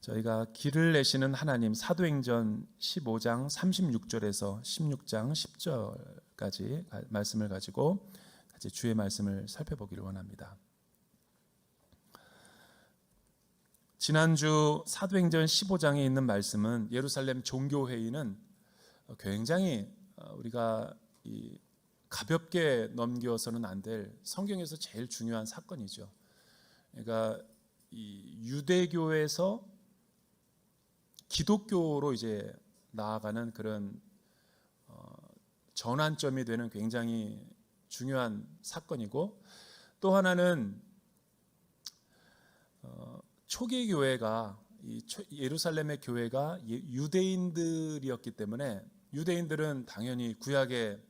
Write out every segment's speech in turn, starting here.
저희가 길을 내시는 하나님 사도행전 15장 36절에서 16장 10절까지 말씀을 가지고 같이 주의 말씀을 살펴보기를 원합니다. 지난주 사도행전 15장에 있는 말씀은 예루살렘 종교회의는 굉장히 우리가 가볍게 넘겨서는 안 될 성경에서 제일 중요한 사건이죠. 그러니까 이 유대교에서 기독교로 이제 나아가는 그런 전환점이 되는 굉장히 중요한 사건이고, 또 하나는 초기 교회가 예루살렘의 교회가 유대인들이었기 때문에 유대인들은 당연히 구약의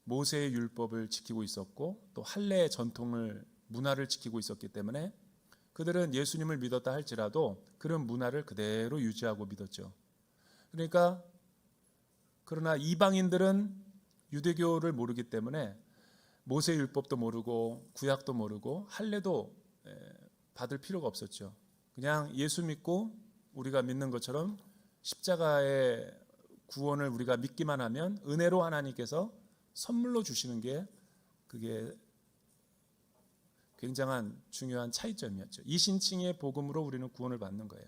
모세의 율법을 지키고 있었고 또 할례의 전통을 문화를 지키고 있었기 때문에 그들은 예수님을 믿었다 할지라도 그런 문화를 그대로 유지하고 믿었죠. 그러니까 그러나 이방인들은 유대교를 모르기 때문에 모세의 율법도 모르고 구약도 모르고 할례도 받을 필요가 없었죠. 그냥 예수 믿고 우리가 믿는 것처럼 십자가의 구원을 우리가 믿기만 하면 은혜로 하나님께서 선물로 주시는 게 그게 굉장한 중요한 차이점이었죠. 이신칭의 복음으로 우리는 구원을 받는 거예요.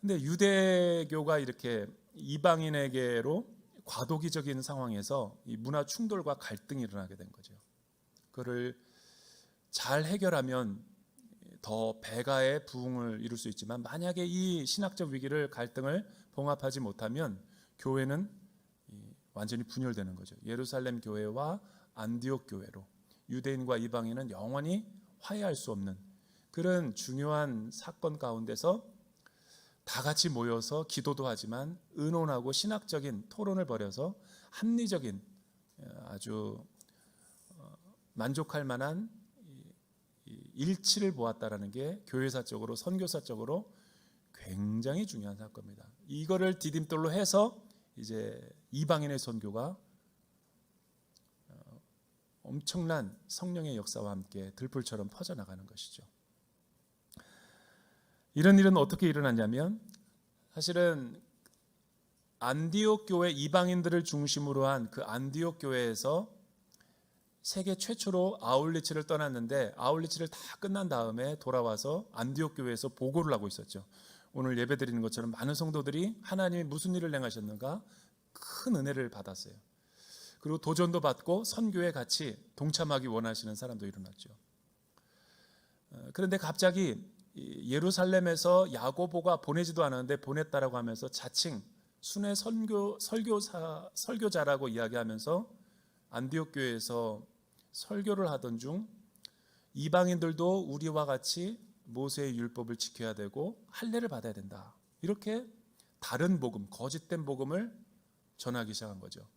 근데 유대교가 이렇게 이방인에게로 과도기적인 상황에서 이 문화 충돌과 갈등이 일어나게 된 거죠. 그거를 잘 해결하면 더 배가의 부흥을 이룰 수 있지만 만약에 이 신학적 위기를 갈등을 봉합하지 못하면 교회는 완전히 분열되는 거죠. 예루살렘 교회와 안디옥 교회로 유대인과 이방인은 영원히 화해할 수 없는 그런 중요한 사건 가운데서 다 같이 모여서 기도도 하지만 의논하고 신학적인 토론을 벌여서 합리적인 아주 만족할 만한 일치를 보았다라는 게 교회사적으로 선교사적으로 굉장히 중요한 사건입니다. 이거를 디딤돌로 해서 이제 이방인의 선교가 엄청난 성령의 역사와 함께 들불처럼 퍼져나가는 것이죠. 이런 일은 어떻게 일어났냐면 사실은 안디옥 교회 이방인들을 중심으로 한 그 안디옥 교회에서 세계 최초로 아울리치를 떠났는데 아울리치를 다 끝난 다음에 돌아와서 안디옥 교회에서 보고를 하고 있었죠. 오늘 예배 드리는 것처럼 많은 성도들이 하나님이 무슨 일을 행하셨는가 큰 은혜를 받았어요. 그리고 도전도 받고 선교에 같이 동참하기 원하시는 사람도 일어났죠. 그런데 갑자기 예루살렘에서 야고보가 보내지도 않았는데 보냈다라고 하면서 자칭 순회 설교자라고 이야기하면서 안디옥 교회에서 설교를 하던 중 이방인들도 우리와 같이 모세의 율법을 지켜야 되고 할례를 받아야 된다. 이렇게 다른 복음, 거짓된 복음을 전하기 시작한 거죠.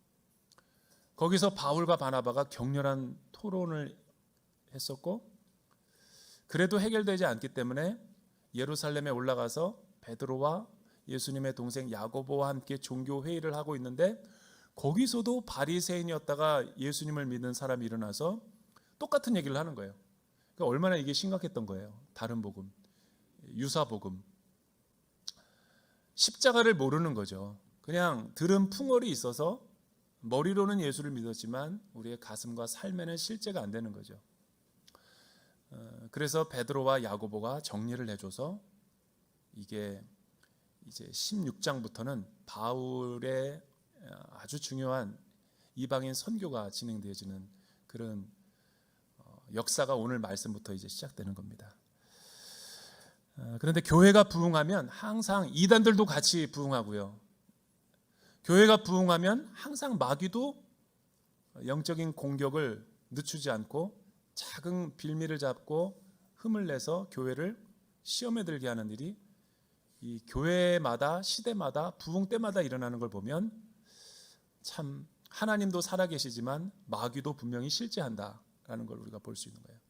거기서 바울과 바나바가 격렬한 토론을 했었고 그래도 해결되지 않기 때문에 예루살렘에 올라가서 베드로와 예수님의 동생 야고보와 함께 종교 회의를 하고 있는데 거기서도 바리새인이었다가 예수님을 믿는 사람이 일어나서 똑같은 얘기를 하는 거예요. 그러니까 얼마나 이게 심각했던 거예요. 다른 복음, 유사 복음. 십자가를 모르는 거죠. 그냥 들은 풍월이 있어서 머리로는 예수를 믿었지만 우리의 가슴과 삶에는 실제가 안 되는 거죠. 그래서 베드로와 야고보가 정리를 해줘서 이게 이제 16장부터는 바울의 아주 중요한 이방인 선교가 진행되어지는 그런 역사가 오늘 말씀부터 이제 시작되는 겁니다. 그런데 교회가 부흥하면 항상 이단들도 같이 부흥하고요. 교회가 부흥하면 항상 마귀도 영적인 공격을 늦추지 않고 작은 빌미를 잡고 흠을 내서 교회를 시험에 들게 하는 일이 이 교회마다 시대마다 부흥 때마다 일어나는 걸 보면 참 하나님도 살아계시지만 마귀도 분명히 실제한다라는 걸 우리가 볼 수 있는 거예요.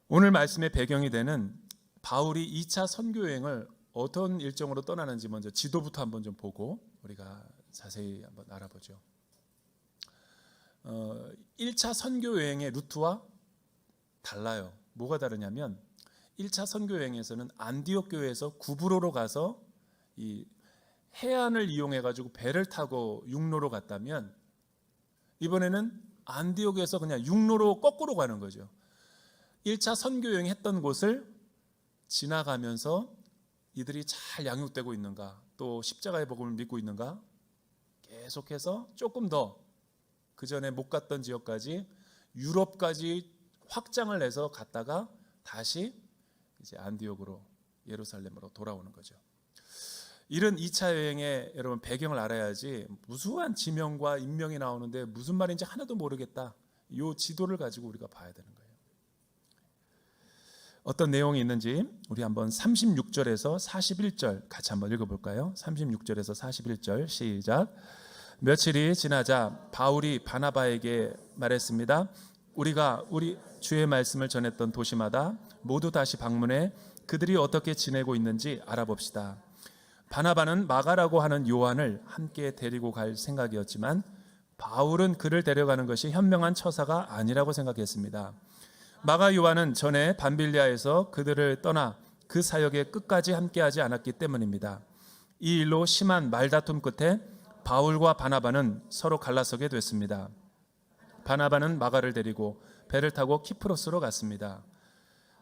오늘 말씀의 배경이 되는 바울이 2차 선교 여행을 어떤 일정으로 떠나는지 먼저 지도부터 한번 좀 보고 우리가 자세히 한번 알아보죠. 1차 선교 여행의 루트와 달라요. 뭐가 다르냐면 1차 선교 여행에서는 안디옥 교회에서 구브로로 가서 이 해안을 이용해 가지고 배를 타고 육로로 갔다면, 이번에는 안디옥에서 그냥 육로로 거꾸로 가는 거죠. 1차 선교 여행 했던 곳을 지나가면서 이들이 잘 양육되고 있는가, 또 십자가의 복음을 믿고 있는가, 계속해서 조금 더 그 전에 못 갔던 지역까지 유럽까지 확장을 해서 갔다가 다시 이제 안디옥으로, 예루살렘으로 돌아오는 거죠. 이런 2차 여행의 여러분 배경을 알아야지 무수한 지명과 인명이 나오는데 무슨 말인지 하나도 모르겠다, 이 지도를 가지고 우리가 봐야 되는 거예요. 어떤 내용이 있는지 우리 한번 36절에서 41절 같이 한번 읽어볼까요? 36절에서 41절 시작. 며칠이 지나자 바울이 바나바에게 말했습니다. 우리가 우리 주의 말씀을 전했던 도시마다 모두 다시 방문해 그들이 어떻게 지내고 있는지 알아봅시다. 바나바는 마가라고 하는 요한을 함께 데리고 갈 생각이었지만 바울은 그를 데려가는 것이 현명한 처사가 아니라고 생각했습니다. 마가 요한은 전에 밤빌리아에서 그들을 떠나 그 사역에 끝까지 함께하지 않았기 때문입니다. 이 일로 심한 말다툼 끝에 바울과 바나바는 서로 갈라서게 됐습니다. 바나바는 마가를 데리고 배를 타고 키프로스로 갔습니다.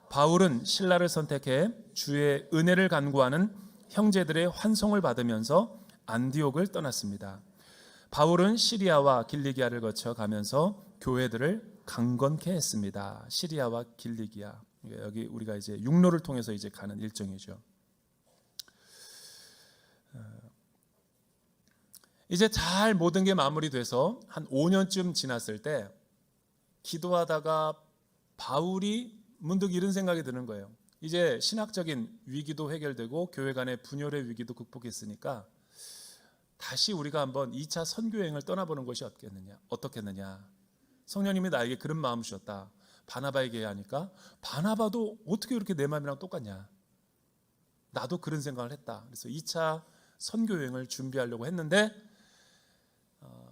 바울은 신라를 선택해 주의 은혜를 간구하는 형제들의 환송을 받으면서 안디옥을 떠났습니다. 바울은 시리아와 길리기아를 거쳐 가면서 교회들을 강건케 했습니다. 시리아와 길리기아, 여기 우리가 이제 육로를 통해서 이제 가는 일정이죠. 이제 잘 모든 게 마무리돼서 한 5년쯤 지났을 때 기도하다가 바울이 문득 이런 생각이 드는 거예요. 이제 신학적인 위기도 해결되고 교회 간의 분열의 위기도 극복했으니까 다시 우리가 한번 2차 선교 여행을 떠나보는 것이 어떻겠느냐. 성령님이 나에게 그런 마음 주셨다. 바나바에게 하니까 바나바도 어떻게 그렇게 내 마음이랑 똑같냐. 나도 그런 생각을 했다. 그래서 2차 선교 여행을 준비하려고 했는데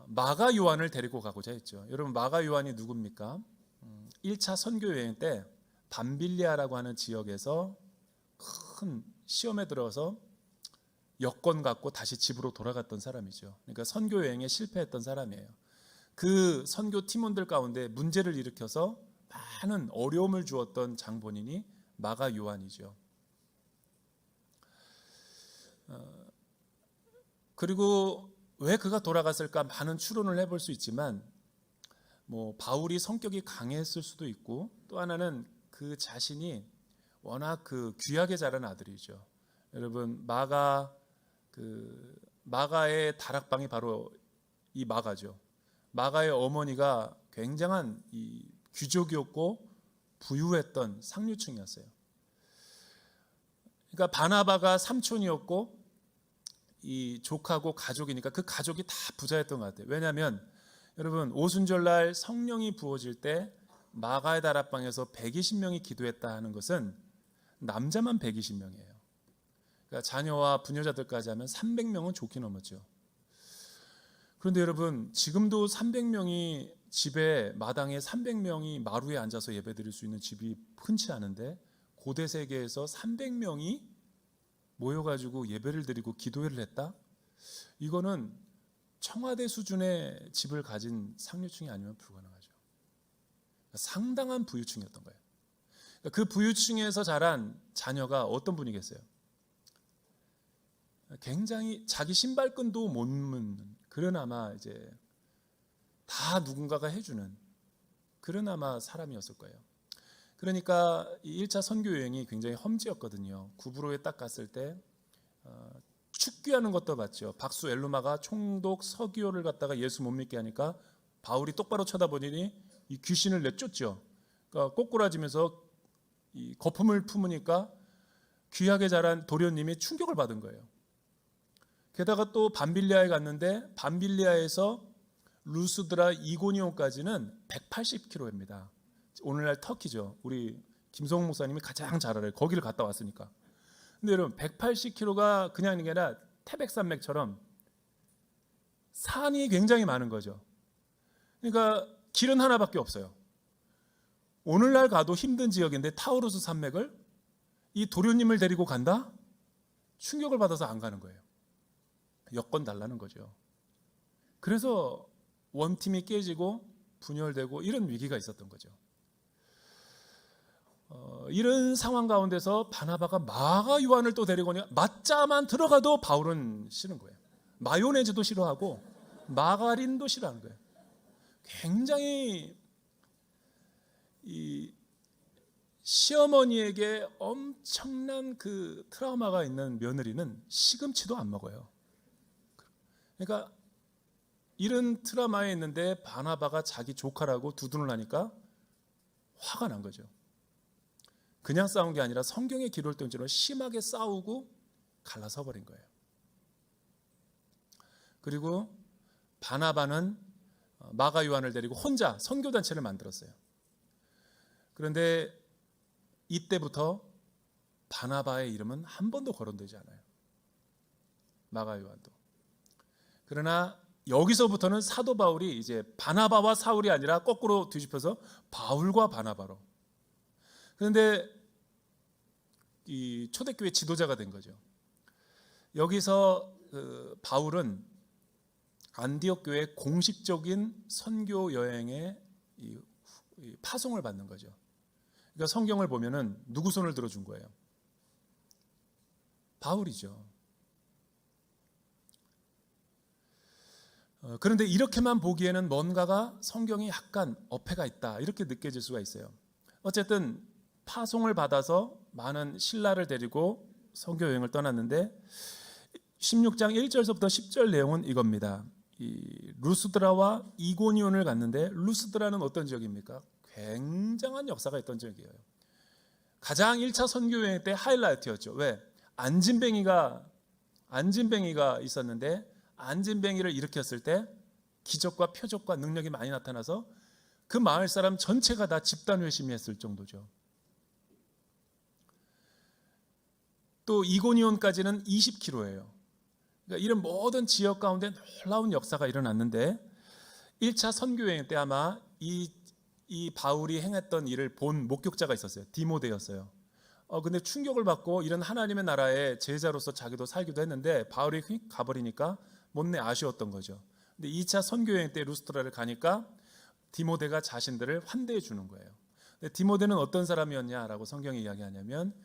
마가 요한을 데리고 가고자 했죠. 여러분, 마가 요한이 누굽니까? 1차 선교 여행 때 밤빌리아라고 하는 지역에서 큰 시험에 들어서 여권 갖고 다시 집으로 돌아갔던 사람이죠. 그러니까 선교 여행에 실패했던 사람이에요. 그 선교 팀원들 가운데 문제를 일으켜서 많은 어려움을 주었던 장본인이 마가 요한이죠. 그리고 왜 그가 돌아갔을까 많은 추론을 해볼 수 있지만 바울이 성격이 강했을 수도 있고, 또 하나는 그 자신이 워낙 그 귀하게 자란 아들이죠. 여러분, 마가의 다락방이 바로 이 마가죠. 마가의 어머니가 굉장한 이 귀족이었고 부유했던 상류층이었어요. 그러니까 바나바가 삼촌이었고 이 조카고 가족이니까 그 가족이 다 부자였던 것 같아요. 왜냐하면 여러분, 오순절날 성령이 부어질 때 마가의 다락방에서 120명이 기도했다 하는 것은 남자만 120명이에요. 그러니까 자녀와 부녀자들까지 하면 300명은 좋게 넘었죠. 그런데 여러분, 지금도 300명이 집에 마당에 300명이 마루에 앉아서 예배드릴 수 있는 집이 흔치 않은데, 고대 세계에서 300명이 모여가지고 예배를 드리고 기도회를 했다? 이거는 청와대 수준의 집을 가진 상류층이 아니면 불가능하죠. 상당한 부유층이었던 거예요. 그 부유층에서 자란 자녀가 어떤 분이겠어요? 굉장히 자기 신발끈도 못 묻는, 그러나마 이제 다 누군가가 해주는 그러나마 사람이었을 거예요. 그러니까 이 1차 선교 여행이 굉장히 험지였거든요. 구브로에 딱 갔을 때 축귀하는 것도 봤죠. 박수 엘루마가 총독 서기오를 갖다가 예수 못 믿게 하니까 바울이 똑바로 쳐다보니 이 귀신을 내쫓죠. 그러니까 꼬꾸라지면서 이 거품을 품으니까 귀하게 자란 도련님이 충격을 받은 거예요. 게다가 또 밤빌리아에 갔는데 밤빌리아에서 루스드라 이고니온까지는 180km입니다. 오늘날 터키죠. 우리 김성훈 목사님이 가장 잘 알아요. 거기를 갔다 왔으니까. 근데 여러분, 180km가 그냥 게 아니라 태백산맥처럼 산이 굉장히 많은 거죠. 그러니까 길은 하나밖에 없어요. 오늘날 가도 힘든 지역인데 타우루스 산맥을 이 도련님을 데리고 간다? 충격을 받아서 안 가는 거예요. 여건 달라는 거죠. 그래서 원팀이 깨지고 분열되고 이런 위기가 있었던 거죠. 이런 상황 가운데서 바나바가 마가 요한을 또 데리고 오니까 맞자만 들어가도 바울은 싫은 거예요. 마요네즈도 싫어하고 마가린도 싫어하는 거예요. 굉장히 이 시어머니에게 엄청난 그 트라우마가 있는 며느리는 시금치도 안 먹어요. 그러니까 이런 트라우마에 있는데 바나바가 자기 조카라고 두둔을 하니까 화가 난 거죠. 그냥 싸운 게 아니라 성경에 기록될 정도로 심하게 싸우고 갈라서 버린 거예요. 그리고 바나바는 마가 요한을 데리고 혼자 선교단체를 만들었어요. 그런데 이때부터 바나바의 이름은 한 번도 거론되지 않아요. 마가 요한도. 그러나 여기서부터는 사도 바울이 이제 바나바와 사울이 아니라 거꾸로 뒤집혀서 바울과 바나바로. 그런데 이 초대교회 지도자가 된 거죠. 여기서 바울은 안디옥 교회 공식적인 선교 여행의 파송을 받는 거죠. 그러니까 성경을 보면은 누구 손을 들어준 거예요? 바울이죠. 그런데 이렇게만 보기에는 뭔가가 성경이 약간 어폐가 있다 이렇게 느껴질 수가 있어요. 어쨌든 파송을 받아서 많은 신라를 데리고 선교 여행을 떠났는데 16장 1절서부터 10절 내용은 이겁니다. 이 루스드라와 이고니온을 갔는데 루스드라는 어떤 지역입니까? 굉장한 역사가 있던 지역이에요. 가장 1차 선교 여행 때 하이라이트였죠. 왜? 안진뱅이가 있었는데 안진뱅이를 일으켰을 때 기적과 표적과 능력이 많이 나타나서 그 마을 사람 전체가 다 집단 회심이 했을 정도죠. 또 이고니온까지는 20km예요. 그러니까 이런 모든 지역 가운데 놀라운 역사가 일어났는데 1차 선교여행 때 아마 이 바울이 행했던 일을 본 목격자가 있었어요. 디모데였어요. 근데 충격을 받고 이런 하나님의 나라의 제자로서 자기도 살기도 했는데 바울이 휙 가버리니까 못내 아쉬웠던 거죠. 근데 2차 선교여행 때 루스트라를 가니까 디모데가 자신들을 환대해 주는 거예요. 근데 디모데는 어떤 사람이었냐라고 성경이 이야기하냐면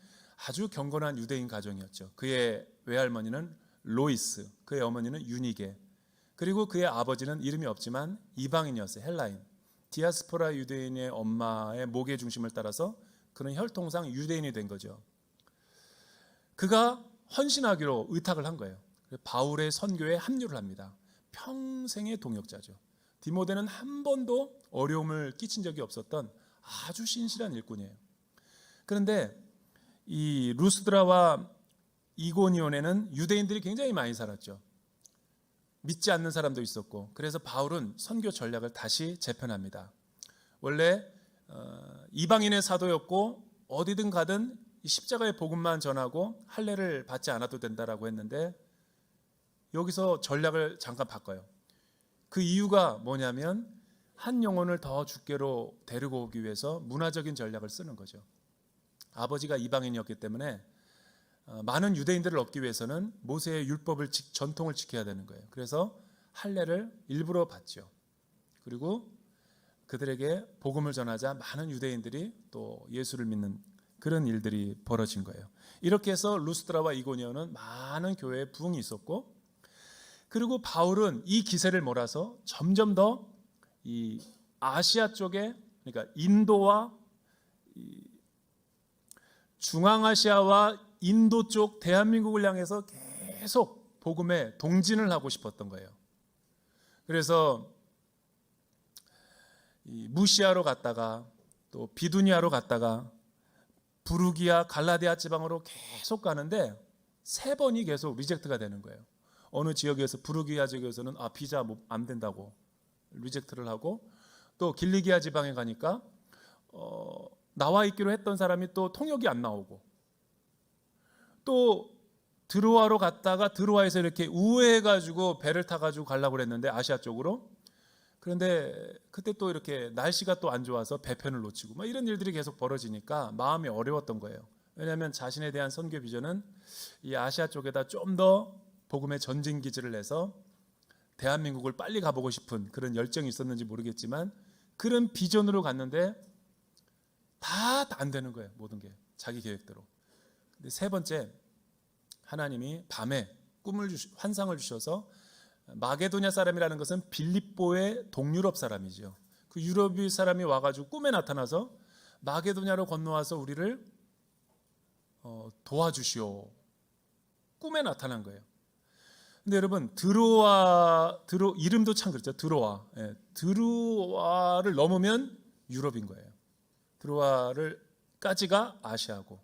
아주 경건한 유대인 가정이었죠. 그의 외할머니는 로이스, 그의 어머니는 유니게, 그리고 그의 아버지는 이름이 없지만 이방인이었어요. 헬라인. 디아스포라 유대인의 엄마의 목의 중심을 따라서 그는 혈통상 유대인이 된 거죠. 그가 헌신하기로 의탁을 한 거예요. 바울의 선교에 합류를 합니다. 평생의 동역자죠. 디모데는 한 번도 어려움을 끼친 적이 없었던 아주 신실한 일꾼이에요. 그런데 이 루스드라와 이고니온에는 유대인들이 굉장히 많이 살았죠. 믿지 않는 사람도 있었고, 그래서 바울은 선교 전략을 다시 재편합니다. 원래 이방인의 사도였고 어디든 가든 십자가의 복음만 전하고 할례를 받지 않아도 된다라고 했는데 여기서 전략을 잠깐 바꿔요. 그 이유가 뭐냐면 한 영혼을 더 주께로 데리고 오기 위해서 문화적인 전략을 쓰는 거죠. 아버지가 이방인이었기 때문에 많은 유대인들을 얻기 위해서는 모세의 율법을 전통을 지켜야 되는 거예요. 그래서 할례를 일부러 받죠. 그리고 그들에게 복음을 전하자 많은 유대인들이 또 예수를 믿는 그런 일들이 벌어진 거예요. 이렇게 해서 루스드라와 이고니온은 많은 교회에 부흥이 있었고, 그리고 바울은 이 기세를 몰아서 점점 더 이 아시아 쪽에, 그러니까 인도와 중앙아시아와 인도 쪽 대한민국을 향해서 계속 복음에 동진을 하고 싶었던 거예요. 그래서 무시아로 갔다가 또 비두니아로 갔다가 부르기아, 갈라디아 지방으로 계속 가는데 3번이 계속 리젝트가 되는 거예요. 어느 지역에서 부르기아 지역에서는 비자 안 된다고 리젝트를 하고, 또 길리기아 지방에 가니까 나와 있기로 했던 사람이 또 통역이 안 나오고, 또 드로아로 갔다가 드로아에서 이렇게 우회해가지고 배를 타가지고 가려고 그랬는데 아시아 쪽으로, 그런데 그때 또 이렇게 날씨가 또 안 좋아서 배편을 놓치고 이런 일들이 계속 벌어지니까 마음이 어려웠던 거예요. 왜냐하면 자신에 대한 선교 비전은 이 아시아 쪽에다 좀 더 복음의 전진 기지를 내서 대한민국을 빨리 가보고 싶은 그런 열정이 있었는지 모르겠지만 그런 비전으로 갔는데 다 안 되는 거예요. 모든 게 자기 계획대로. 근데 세 번째, 하나님이 밤에 환상을 주셔서, 마게도냐 사람이라는 것은 빌립보의 동유럽 사람이죠. 그 유럽의 사람이 와가지고 꿈에 나타나서 마게도냐로 건너와서 우리를 도와주시오. 꿈에 나타난 거예요. 근데 여러분, 이름도 참 그렇죠. 드로아를 넘으면 유럽인 거예요. 드로아를까지가 아시아고.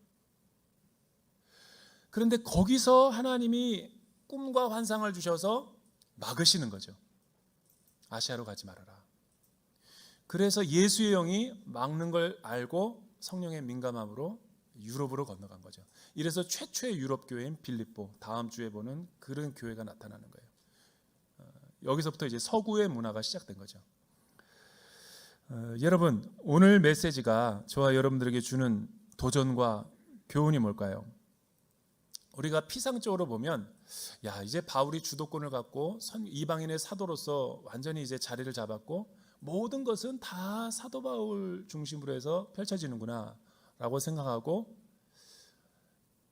그런데 거기서 하나님이 꿈과 환상을 주셔서 막으시는 거죠. 아시아로 가지 말아라. 그래서 예수의 영이 막는 걸 알고 성령의 민감함으로 유럽으로 건너간 거죠. 이래서 최초의 유럽 교회인 빌립보, 다음 주에 보는 그런 교회가 나타나는 거예요. 여기서부터 이제 서구의 문화가 시작된 거죠. 여러분, 오늘 메시지가 저와 여러분들에게 주는 도전과 교훈이 뭘까요? 우리가 피상적으로 보면, 이제 바울이 주도권을 갖고 이방인의 사도로서 완전히 이제 자리를 잡았고 모든 것은 다 사도 바울 중심으로 해서 펼쳐지는구나 라고 생각하고,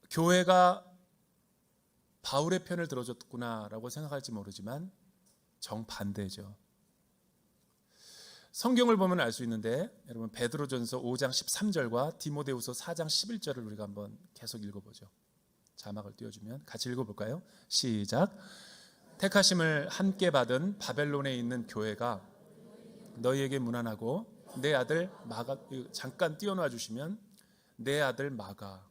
교회가 바울의 편을 들어줬구나 라고 생각할지 모르지만 정반대죠. 성경을 보면 알 수 있는데, 여러분 베드로전서 5장 13절과 디모데후서 4장 11절을 우리가 한번 계속 읽어보죠. 자막을 띄워주면 같이 읽어볼까요? 시작. 택하심을 함께 받은 바벨론에 있는 교회가 너희에게 문안하고, 내 아들 마가, 잠깐 띄워놔 주시면, 내 아들 마가,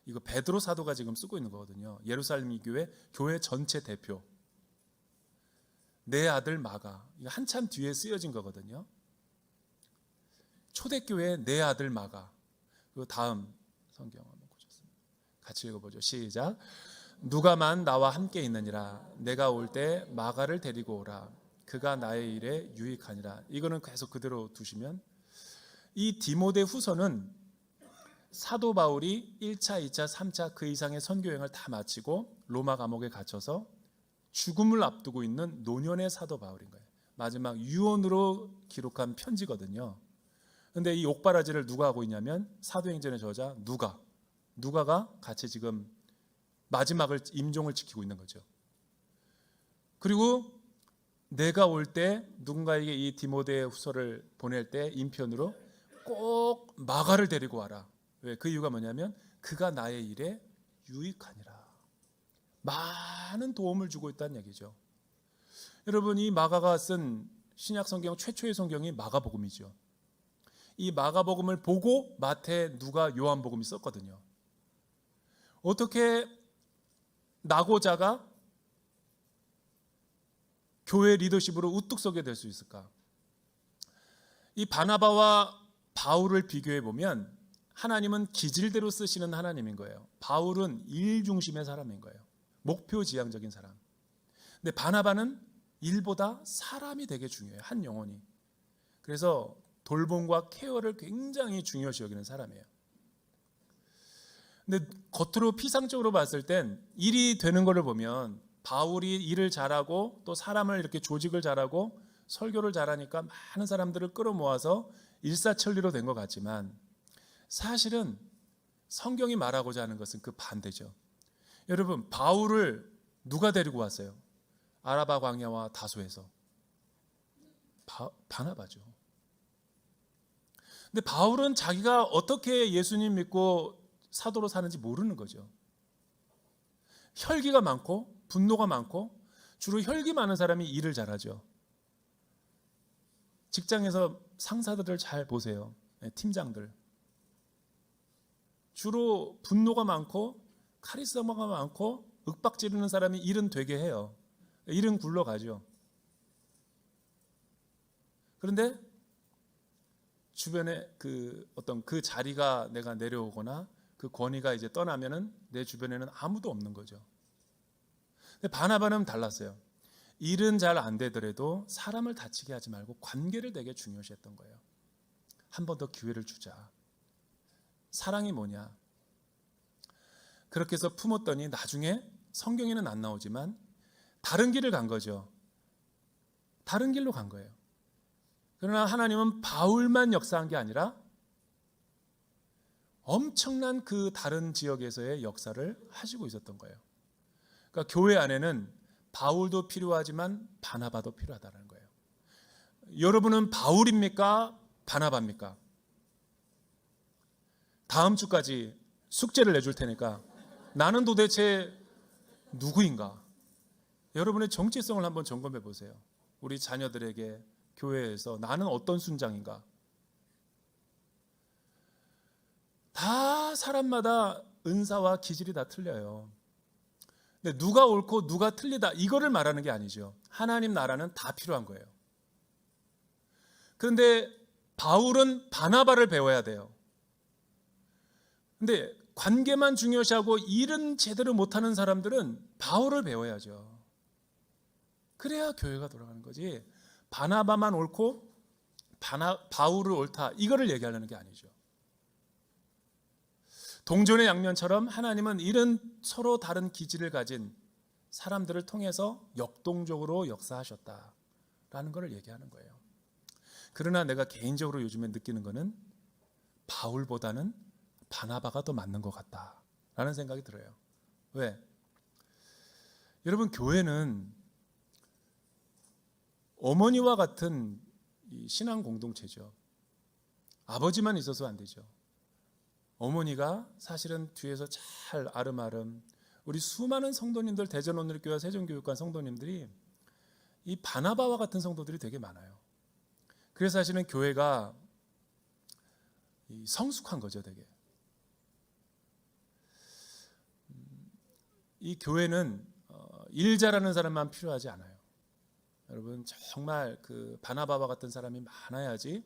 이거 베드로 사도가 지금 쓰고 있는 거거든요. 예루살렘 교회 전체 대표, 내 아들 마가, 이거 한참 뒤에 쓰여진 거거든요. 초대교회 내 아들 마가. 그 다음 성경 한번 보셨습니다. 같이 읽어보죠. 시작. 누가만 나와 함께 있느니라. 내가 올 때 마가를 데리고 오라. 그가 나의 일에 유익하니라. 이거는 계속 그대로 두시면, 이 디모데 후서는 사도 바울이 1차, 2차, 3차 그 이상의 선교여행을 다 마치고 로마 감옥에 갇혀서 죽음을 앞두고 있는 노년의 사도 바울인 거예요. 마지막 유언으로 기록한 편지거든요. 그런데 이 옥바라지를 누가 하고 있냐면 사도행전의 저자 누가가 같이 지금 마지막을 임종을 지키고 있는 거죠. 그리고 내가 올 때 누군가에게 이 디모데 후서를 보낼 때 인편으로 꼭 마가를 데리고 와라. 왜? 그 이유가 뭐냐면 그가 나의 일에 유익하니라. 많은 도움을 주고 있다는 얘기죠. 여러분, 이 마가가 쓴 신약 성경 최초의 성경이 마가복음이죠. 이 마가복음을 보고 마태, 누가, 요한복음이 썼거든요. 어떻게 나고자가 교회 리더십으로 우뚝 서게 될 수 있을까? 이 바나바와 바울을 비교해 보면 하나님은 기질대로 쓰시는 하나님인 거예요. 바울은 일 중심의 사람인 거예요. 목표 지향적인 사람. 근데 바나바는 일보다 사람이 되게 중요해요. 한 영혼이. 그래서 돌봄과 케어를 굉장히 중요시 여기는 사람이에요. 근데 겉으로 피상적으로 봤을 땐 일이 되는 것을 보면 바울이 일을 잘하고 또 사람을 이렇게 조직을 잘하고 설교를 잘하니까 많은 사람들을 끌어모아서 일사천리로 된 것 같지만, 사실은 성경이 말하고자 하는 것은 그 반대죠. 여러분, 바울을 누가 데리고 왔어요? 아라바 광야와 다소에서 바나바죠. 근데 바울은 자기가 어떻게 예수님 믿고 사도로 사는지 모르는 거죠. 혈기가 많고 분노가 많고, 주로 혈기 많은 사람이 일을 잘하죠. 직장에서 상사들을 잘 보세요. 팀장들. 주로 분노가 많고 카리스마가 많고 윽박 지르는 사람이 일은 되게 해요. 일은 굴러가죠. 그런데 주변에 어떤 그 자리가 내가 내려오거나 그 권위가 이제 떠나면은 내 주변에는 아무도 없는 거죠. 근데 바나바는 달랐어요. 일은 잘 안 되더라도 사람을 다치게 하지 말고 관계를 되게 중요시했던 거예요. 한 번 더 기회를 주자. 사랑이 뭐냐? 그렇게 해서 품었더니 나중에 성경에는 안 나오지만 다른 길을 간 거죠. 다른 길로 간 거예요. 그러나 하나님은 바울만 역사한 게 아니라 엄청난 그 다른 지역에서의 역사를 하시고 있었던 거예요. 그러니까 교회 안에는 바울도 필요하지만 바나바도 필요하다는 거예요. 여러분은 바울입니까? 바나바입니까? 다음 주까지 숙제를 내줄 테니까 나는 도대체 누구인가? 여러분의 정체성을 한번 점검해 보세요. 우리 자녀들에게 교회에서 나는 어떤 순장인가? 다 사람마다 은사와 기질이 다 틀려요. 근데 누가 옳고 누가 틀리다 이거를 말하는 게 아니죠. 하나님 나라는 다 필요한 거예요. 그런데 바울은 바나바를 배워야 돼요. 근데 관계만 중요시하고 일은 제대로 못하는 사람들은 바울을 배워야죠. 그래야 교회가 돌아가는 거지. 바나바만 옳고 바울을 옳다 이거를 얘기하려는 게 아니죠. 동전의 양면처럼 하나님은 이런 서로 다른 기질을 가진 사람들을 통해서 역동적으로 역사하셨다라는 것을 얘기하는 거예요. 그러나 내가 개인적으로 요즘에 느끼는 거는 바울보다는 바나바가 더 맞는 것 같다라는 생각이 들어요. 왜? 여러분, 교회는 어머니와 같은 신앙 공동체죠. 아버지만 있어서 안 되죠. 어머니가 사실은 뒤에서 잘 아름아름 우리 수많은 성도님들, 대전오늘교회 세종교육관 성도님들이 이 바나바와 같은 성도들이 되게 많아요. 그래서 사실은 교회가 성숙한 거죠, 되게. 이 교회는 일 잘하는 사람만 필요하지 않아요. 여러분, 정말 그 바나바와 같은 사람이 많아야지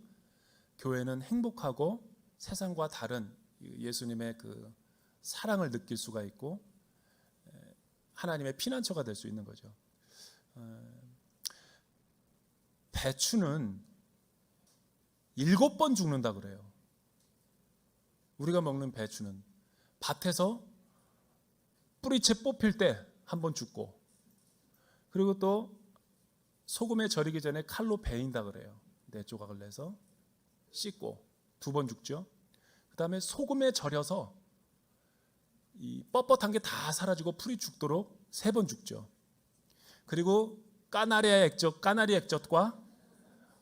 교회는 행복하고 세상과 다른 예수님의 그 사랑을 느낄 수가 있고 하나님의 피난처가 될 수 있는 거죠. 배추는 7번 죽는다 그래요. 우리가 먹는 배추는 밭에서 뿌리채 뽑힐 때 한 번 죽고, 그리고 또 소금에 절이기 전에 칼로 베인다 그래요. 4조각을 내서 씻고 2번 죽죠. 그 다음에 소금에 절여서 이 뻣뻣한 게 다 사라지고 풀이 죽도록 3번 죽죠. 그리고 까나리 액젓과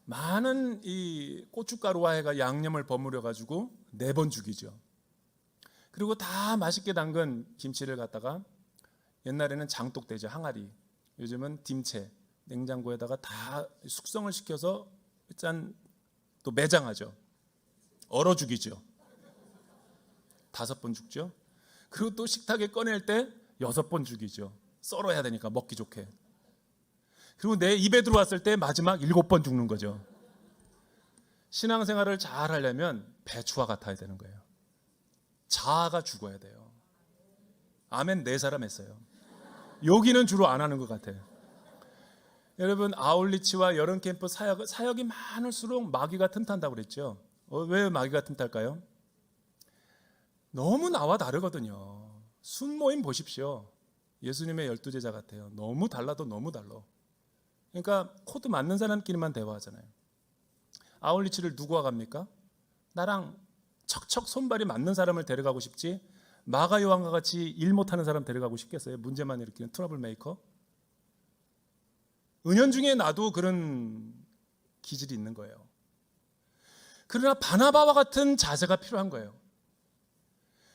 많은 이 고춧가루와 해가 양념을 버무려 가지고 4번 죽이죠. 그리고 다 맛있게 담근 김치를 갖다가 옛날에는 장독대죠, 항아리. 요즘은 딤채, 냉장고에다가 다 숙성을 시켜서 일단 또 매장하죠. 얼어 죽이죠. 5번 죽죠. 그리고 또 식탁에 꺼낼 때 6번 죽이죠. 썰어야 되니까 먹기 좋게. 그리고 내 입에 들어왔을 때 마지막 7번 죽는 거죠. 신앙생활을 잘 하려면 배추와 같아야 되는 거예요. 자아가 죽어야 돼요. 아멘 4사람 했어요. 여기는 주로 안 하는 것 같아요. 여러분, 아울리치와 여름 캠프 사역이 많을수록 마귀가 틈탄다고 그랬죠. 왜 마귀가 틈탈까요? 너무 나와 다르거든요. 순모임 보십시오. 예수님의 12제자 같아요. 너무 달라도 너무 달라. 그러니까 코드 맞는 사람끼리만 대화하잖아요. 아울리치를 누구와 갑니까? 나랑 척척 손발이 맞는 사람을 데려가고 싶지, 마가 요한과 같이 일 못하는 사람 데려가고 싶겠어요? 문제만 일으키는 트러블 메이커? 은연중에 나도 그런 기질이 있는 거예요. 그러나 바나바와 같은 자세가 필요한 거예요.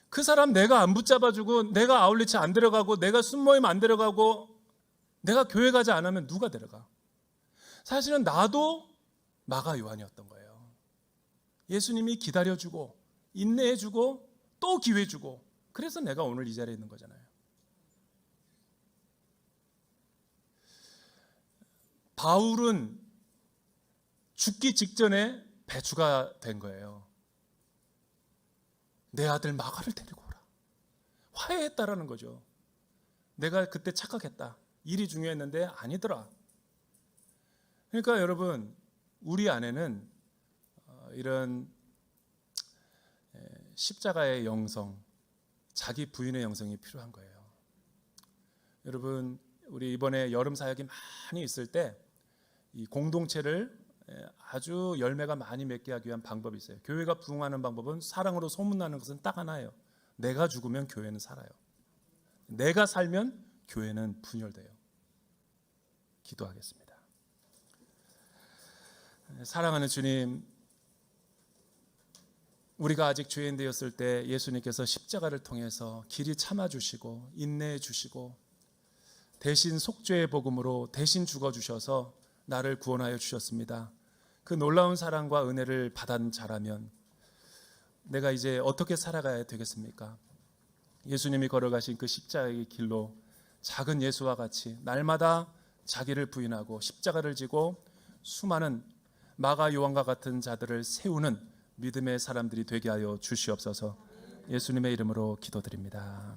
그 사람 내가 안 붙잡아주고, 내가 아울리치 안 데려가고, 내가 순모임 안 데려가고, 내가 교회 가지 않으면 누가 데려가? 사실은 나도 마가 요한이었던 거예요. 예수님이 기다려주고 인내해주고 또 기회 주고, 그래서 내가 오늘 이 자리에 있는 거잖아요. 바울은 죽기 직전에 배추가 된 거예요. 내 아들 마가를 데리고 오라. 화해했다라는 거죠. 내가 그때 착각했다. 일이 중요했는데 아니더라. 그러니까 여러분, 우리 안에는 이런 십자가의 영성, 자기 부인의 영성이 필요한 거예요. 여러분, 우리 이번에 여름 사역이 많이 있을 때 이 공동체를 아주 열매가 많이 맺게 하기 위한 방법이 있어요. 교회가 부흥하는 방법은 사랑으로 소문나는 것은 딱 하나예요. 내가 죽으면 교회는 살아요. 내가 살면 교회는 분열돼요. 기도하겠습니다. 사랑하는 주님, 우리가 아직 죄인 되었을 때 예수님께서 십자가를 통해서 길이 참아주시고 인내해 주시고 대신 속죄의 복음으로 대신 죽어주셔서 나를 구원하여 주셨습니다. 그 놀라운 사랑과 은혜를 받은 자라면 내가 이제 어떻게 살아가야 되겠습니까? 예수님이 걸어가신 그 십자가의 길로 작은 예수와 같이 날마다 자기를 부인하고 십자가를 지고 수많은 마가 요한과 같은 자들을 세우는 믿음의 사람들이 되게 하여 주시옵소서. 예수님의 이름으로 기도드립니다.